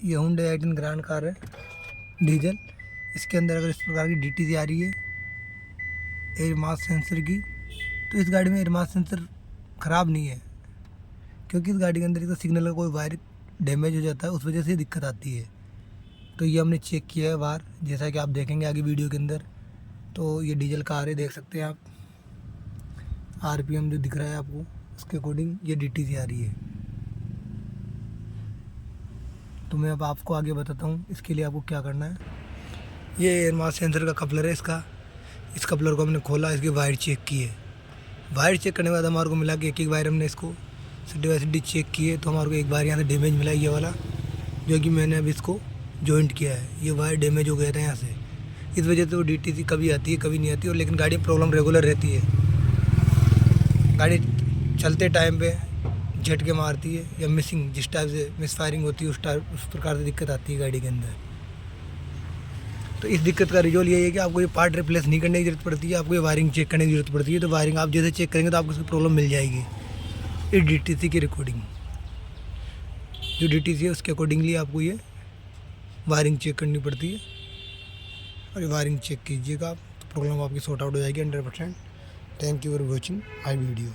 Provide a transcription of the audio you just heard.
ये Hyundai i10 grand car है diesel. इसके अंदर अगर इस प्रकार की DTC आ रही है एयर मास सेंसर की, तो इस गाड़ी में एयर मास सेंसर ख़राब नहीं है, क्योंकि इस गाड़ी के अंदर तो सिग्नल का कोई वायर डैमेज हो जाता है, उस वजह से दिक्कत आती है। तो ये हमने चेक किया है बाहर, जैसा कि आप देखेंगे आगे वीडियो के अंदर। तो ये डीजल कार है, देख सकते हैं आप। RPM जो दिख रहा है आपको, उसके अकॉर्डिंग ये DTC आ रही है। तो मैं अब आपको आगे बताता हूँ इसके लिए आपको क्या करना है। ये एयर मास सेंसर का कपलर है इसका। इस कपलर को हमने खोला, इसकी वायर चेक की है। वायर चेक करने के बाद हमारे को मिला कि एक वायर हमने इसको सीधी बाई सीधी चेक किए, तो हमारे को एक वायर यहाँ से डैमेज मिला, ये वाला, जो कि मैंने अब इसको जॉइंट किया है। ये वायर डैमेज हो गया था यहाँ से, इस वजह से वो DTC कभी आती है कभी नहीं आती, और लेकिन गाड़ी में प्रॉब्लम रेगुलर रहती है। गाड़ी चलते टाइम पे झटके मारती है या मिसिंग, जिस टाइप से मिस फायरिंग होती है उस प्रकार से दिक्कत आती है गाड़ी के अंदर। तो इस दिक्कत का रिजल्ट ये है कि आपको ये पार्ट रिप्लेस नहीं करने की ज़रूरत पड़ती है, आपको ये वायरिंग चेक करने की ज़रूरत पड़ती है। तो वायरिंग आप जैसे चेक करेंगे तो आपको उसकी प्रॉब्लम मिल जाएगी। ये DTC की रिकॉर्डिंग, जो DTC है उसके अकॉर्डिंगली आपको ये वायरिंग चेक करनी पड़ती है, और ये वायरिंग चेक कीजिएगा आप, तो प्रॉब्लम आपकी सॉर्ट आउट हो जाएगी 100%। Thank you for watching my video.